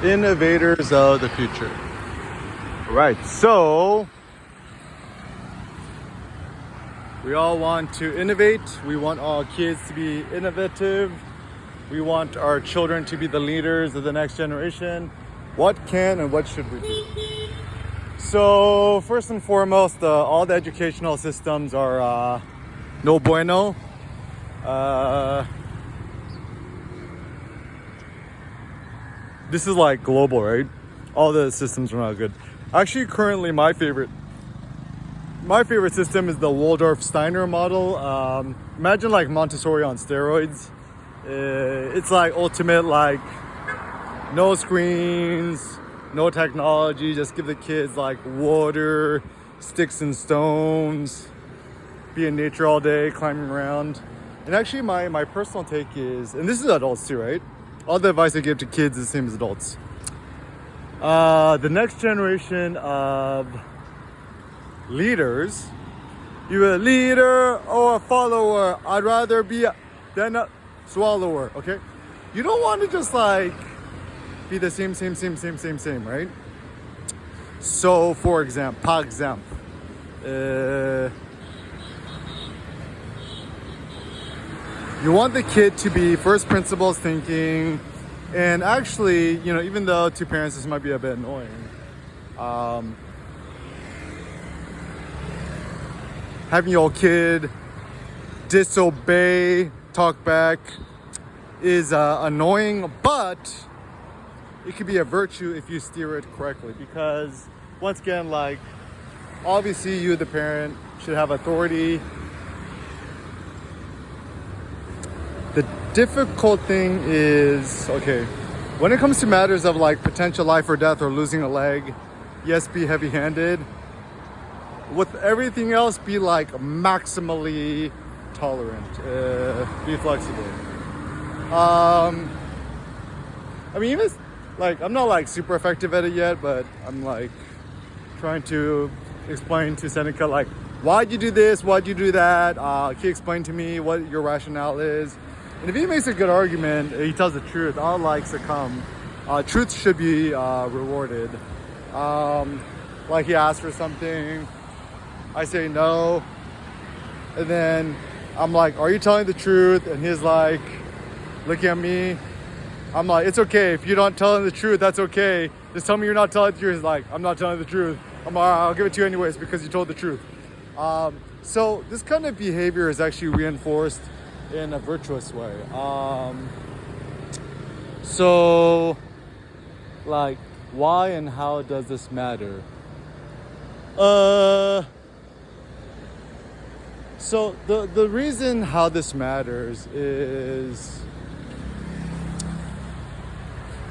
Innovators of the future. Right, so we all want to innovate. We want all kids to be innovative. We want our children to be the leaders of the next generation. What can and what should we do? So first and foremost, all the educational systems are no bueno. This is like global, right? All the systems are not good. Actually, currently my favorite system is the Waldorf Steiner model. Imagine like Montessori on steroids. It's like ultimate, like no screens, no technology. Just give the kids like water, sticks and stones, be in nature all day, climbing around. And actually, my personal take is, and this is adults too, right? All the advice I give to kids is the same as adults. The next generation of leaders, you're a leader or a follower. I'd rather be than a swallower, okay? You don't want to just like be the same, right? So, for example, you want the kid to be first principles thinking, and actually, you know, even though to parents this might be a bit annoying, having your kid disobey, talk back is annoying, but it could be a virtue if you steer it correctly. Because once again, like, obviously you, the parent, should have authority. The difficult thing is, okay, when it comes to matters of like potential life or death or losing a leg, yes, be heavy-handed. With everything else, be like maximally tolerant, be flexible. I mean, even like, I'm not like super effective at it yet, but I'm like trying to explain to Seneca, like, why'd you do this? Why'd you do that? Can you explain to me what your rationale is? And if he makes a good argument, he tells the truth, I'll like succumb. Truth should be rewarded. Like he asks for something, I say no, and then I'm like, are you telling the truth? And he's like, looking at me. I'm like, it's okay. If you don't tell him the truth, that's okay. Just tell me you're not telling the truth. He's like, I'm not telling the truth. I'm like, I'll give it to you anyways because you told the truth. So this kind of behavior is actually reinforced in a virtuous way. So like, why and how does this matter? So the reason how this matters is,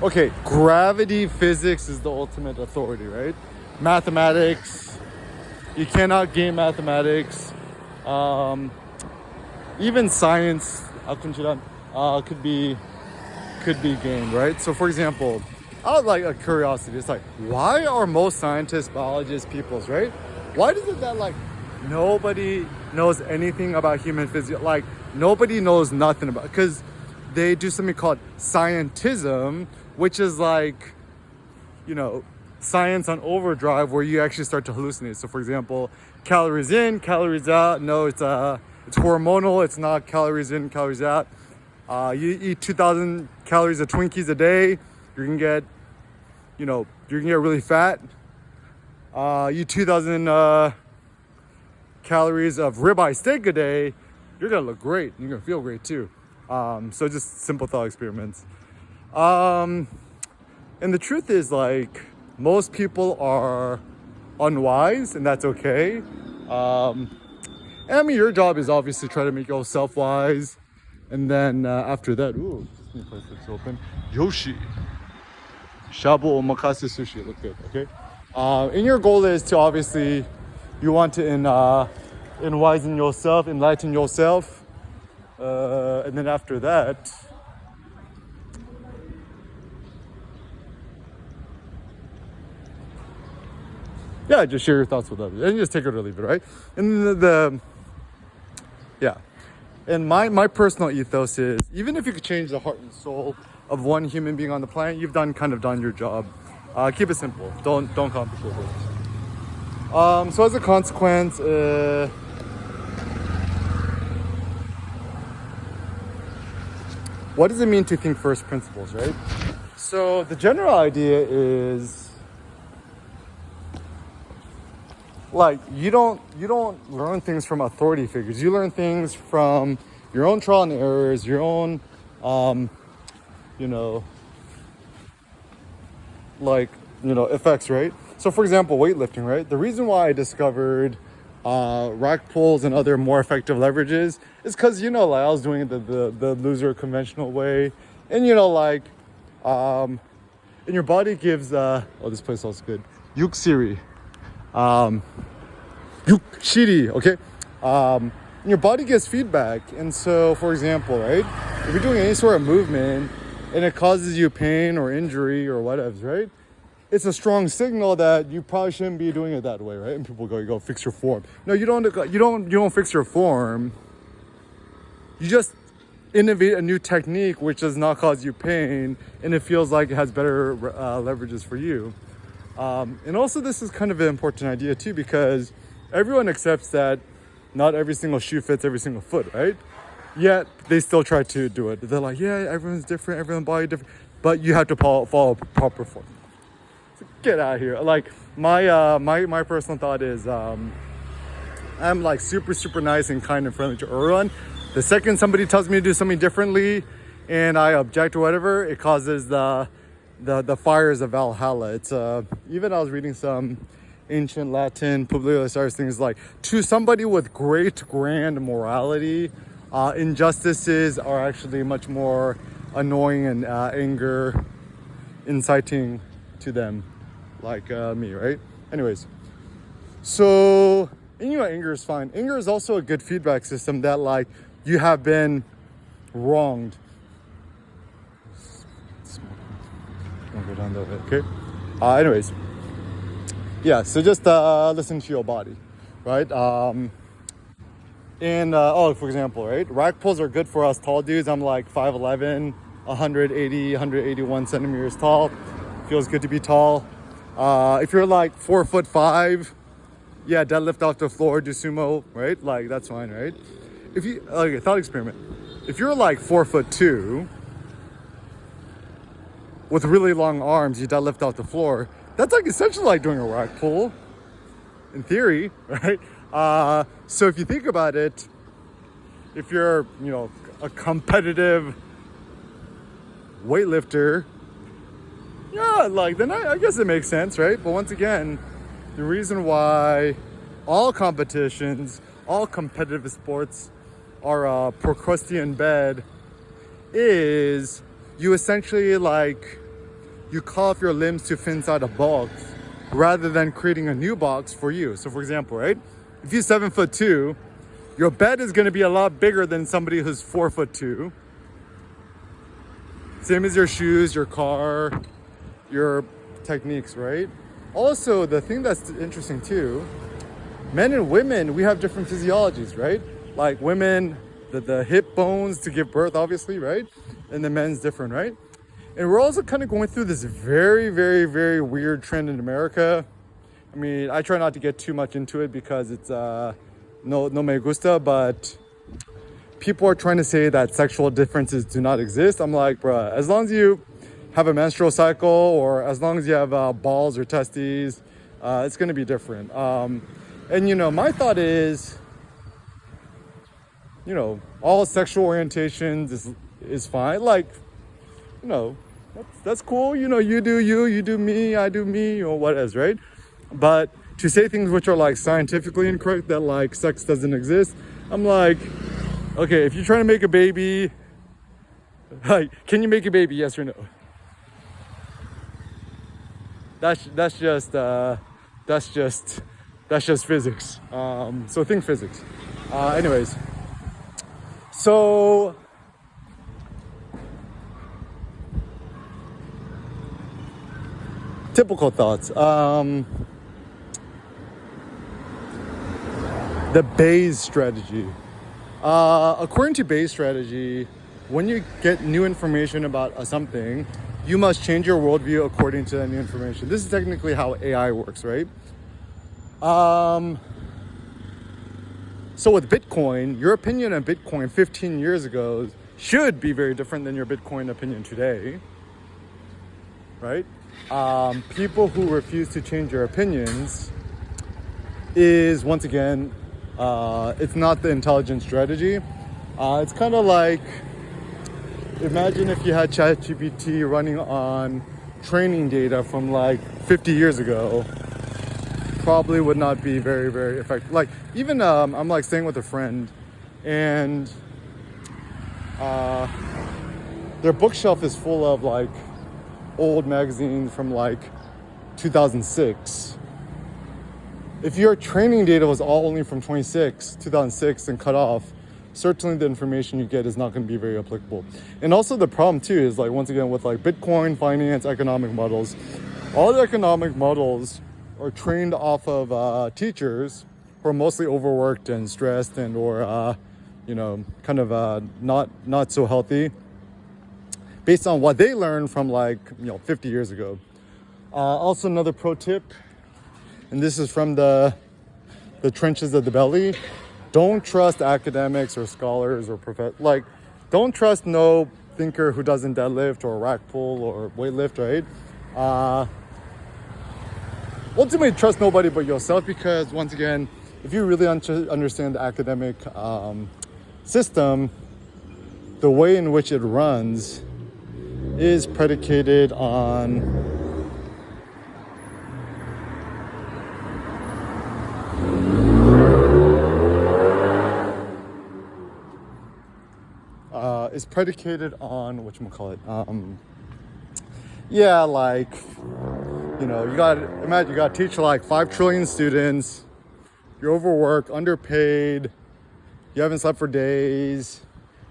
okay, gravity physics is the ultimate authority, right? Mathematics, you cannot game mathematics. Even science, could be gamed, right? So for example, I would like a curiosity. It's like, why are most scientists, biologists, peoples, right? Why is it that like nobody knows anything about human physics? Like nobody knows nothing about, because they do something called scientism, which is like, you know, science on overdrive, where you actually start to hallucinate. So for example, calories in, calories out. No, it's hormonal. It's not calories in, calories out. You eat 2,000 calories of Twinkies a day, you're gonna get, you know, you're gonna get really fat. You 2,000 calories of ribeye steak a day, you're gonna look great. You're gonna feel great too. So just simple thought experiments. And the truth is, like, most people are unwise, and that's okay. And I mean, your job is obviously try to make yourself wise. And then after that, ooh, this new place looks open. Yoshi. Shabu omakase sushi. Look good, okay? And your goal is to obviously, you want to enlighten yourself. And then after that, yeah, just share your thoughts with others and just take it or leave it, right? And yeah. And my personal ethos is, even if you could change the heart and soul of one human being on the planet, you've done your job. Keep it simple. Don't complicate it. So as a consequence, what does it mean to think first principles, right? So the general idea is, like, you don't learn things from authority figures. You learn things from your own trial and errors, your own effects, right? So for example, weightlifting, right? The reason why I discovered rack pulls and other more effective leverages is because, like, I was doing it the loser conventional way. And and your body gives this place smells good. Yuksiri. Yukshiri, okay? And your body gets feedback. And so, for example, right? If you're doing any sort of movement and it causes you pain or injury or whatever, right? It's a strong signal that you probably shouldn't be doing it that way, right? And people go, you go fix your form. No, you don't fix your form. You just innovate a new technique which does not cause you pain, and it feels like it has better leverages for you. And also, this is kind of an important idea too, because everyone accepts that not every single shoe fits every single foot, right? Yet they still try to do it. They're like, yeah, everyone's different, everyone's body different, but you have to follow proper form. So get out of here. Like, my personal thought is, I'm like super nice and kind and friendly to everyone. The second somebody tells me to do something differently and I object or whatever, it causes the fires of Valhalla. It's even I was reading some ancient Latin Publius Ars things like, to somebody with great grand morality, injustices are actually much more annoying and anger inciting to them, like me, right? Anyways, so anger is fine. Anger is also a good feedback system that, like, you have been wronged. Don't go down that way, okay? Anyways, yeah. So just listen to your body, right? For example, right? Rack pulls are good for us tall dudes. I'm like 5'11", 181 centimeters tall. Feels good to be tall. If you're like 4'5", yeah, deadlift off the floor, do sumo, right? Like, that's fine, right? If you, like, thought experiment. If you're like 4'2", with really long arms, you deadlift off the floor, that's like essentially like doing a rack pull, in theory, right? So if you think about it, if you're, a competitive weightlifter, yeah, like, then I guess it makes sense, right? But once again, the reason why all competitions, all competitive sports are Procrustean bed is you essentially, like, you call off your limbs to fit inside a box rather than creating a new box for you. So for example, right? If you're 7'2", your bed is going to be a lot bigger than somebody who's 4'2". Same as your shoes, your car, your techniques, right? Also, the thing that's interesting too, men and women, we have different physiologies, right? Like women, the hip bones to give birth, obviously, right? And the men's different, right? And we're also kind of going through this very, very, very weird trend in America. I mean, I try not to get too much into it because it's no me gusta, but people are trying to say that sexual differences do not exist. I'm like, bruh, as long as you have a menstrual cycle or as long as you have balls or testes, it's going to be different. And, my thought is, all sexual orientations is fine. Like, that's cool. You do you do me, I do me, or what is, right? But to say things which are like scientifically incorrect, that like sex doesn't exist, I'm like, okay, if you're trying to make a baby, like, can you make a baby? Yes or no? That's just physics. So think physics. Anyways, so typical thoughts. The Bayes strategy. According to Bayes' strategy, when you get new information about something, you must change your worldview according to that new information. This is technically how AI works, right? So with Bitcoin, your opinion on Bitcoin 15 years ago should be very different than your Bitcoin opinion today, right? People who refuse to change their opinions is, once again, it's not the intelligent strategy. It's kind of like, imagine if you had ChatGPT running on training data from like 50 years ago. Probably would not be very, very effective. Like, even I'm like staying with a friend, and their bookshelf is full of like old magazines from like 2006. If your training data was all only from 2006 and cut off, certainly the information you get is not going to be very applicable. And also the problem too is, like, once again, with like Bitcoin, finance, economic models, all the economic models are trained off of teachers who are mostly overworked and stressed and or kind of not so healthy, based on what they learned from 50 years ago. Also, another pro tip, and this is from the trenches of the belly: don't trust academics or scholars or don't trust no thinker who doesn't deadlift or rack pull or weightlift, right? Ultimately, trust nobody but yourself, because once again, if you really understand the academic system, the way in which it runs is predicated on you got to teach like 5 trillion students, you're overworked, underpaid, you haven't slept for days,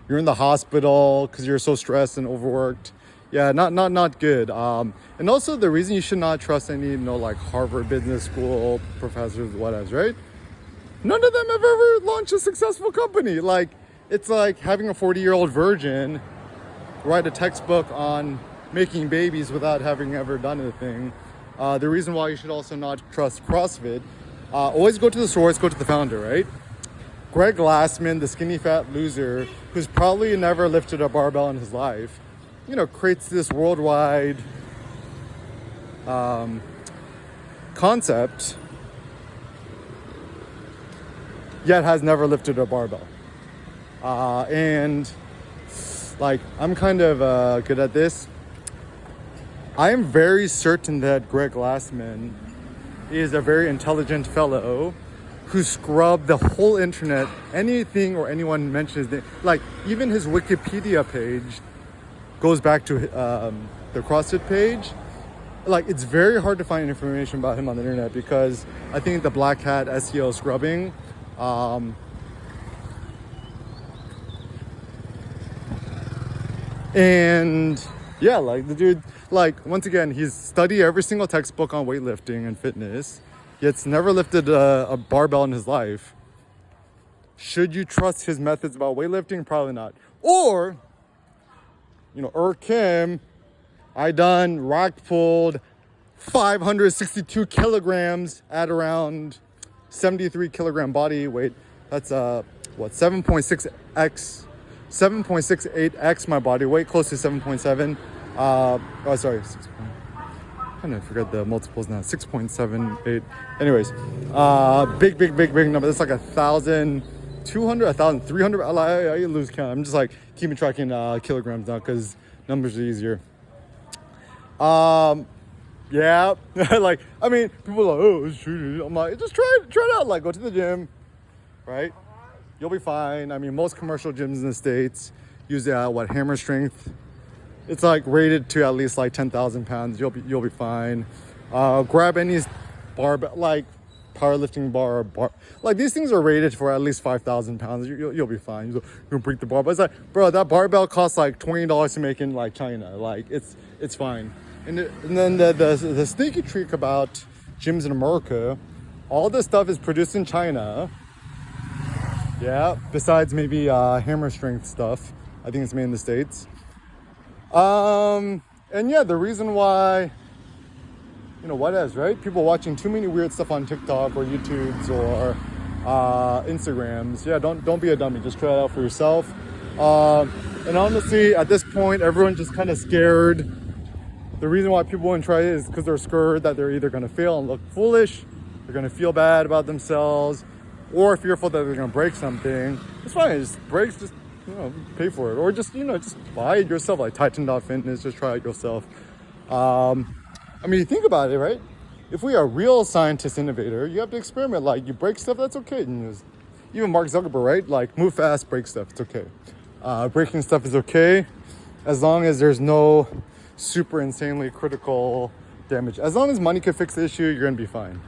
you're in the hospital because you're so stressed and overworked. Yeah, not good. And also, the reason you should not trust any like Harvard Business School professors, whatever, right? None of them have ever launched a successful company. Like, it's like having a 40-year-old virgin write a textbook on making babies without having ever done anything. The reason why you should also not trust CrossFit, always go to the source, go to the founder, right? Greg Glassman, the skinny fat loser, who's probably never lifted a barbell in his life, creates this worldwide concept, yet has never lifted a barbell. And like, I'm kind of good at this. I am very certain that Greg Glassman is a very intelligent fellow who scrubbed the whole internet. Anything or anyone mentions it, like even his Wikipedia page goes back to the CrossFit page. Like, it's very hard to find information about him on the internet, because I think the black hat SEO scrubbing, and yeah, like the dude, like, once again, he's studied every single textbook on weightlifting and fitness, yet's never lifted a barbell in his life. Should you trust his methods about weightlifting? Probably not. Or, Kim, I done rack pulled 562 kilograms at around 73 kilogram body weight. That's 7.68x my body weight, close to 7.7. Sorry, 6. I kind of forget the multiples now. 6.78. Anyways, big number. That's like 1,200, 1,300. I lose count. I'm just like keeping tracking kilograms now because numbers are easier. Yeah. Like, I mean, people are like, oh, it's true. I'm like, just try it out. Like, go to the gym, right? You'll be fine. I mean, most commercial gyms in the States use hammer strength. It's like rated to at least like 10,000 pounds. You'll be fine. Grab any barbell, like powerlifting bar, like these things are rated for at least 5,000 pounds. You'll be fine. You'll break the barbell. It's like, bro, that barbell costs like $20 to make in like China. Like, it's fine. And then the sneaky trick about gyms in America, all this stuff is produced in China. Yeah, besides maybe hammer strength stuff. I think it's made in the States. And yeah, the reason why, what is, right? People watching too many weird stuff on TikTok or YouTubes or Instagrams. Yeah, don't be a dummy. Just try it out for yourself. And honestly, at this point, everyone's just kind of scared. The reason why people wouldn't try it is because they're scared that they're either going to fail and look foolish, they're going to feel bad about themselves, or fearful that they're going to break something. It's fine. Just breaks, just pay for it, or just buy it yourself. Like Titan Fitness, just try it yourself. I mean, you think about it, right? If we are a real scientist innovator, you have to experiment. Like you break stuff, that's okay. Even Mark Zuckerberg, right? Like move fast, break stuff, it's okay. Breaking stuff is okay, as long as there's no super insanely critical damage. As long as money can fix the issue, you're gonna be fine.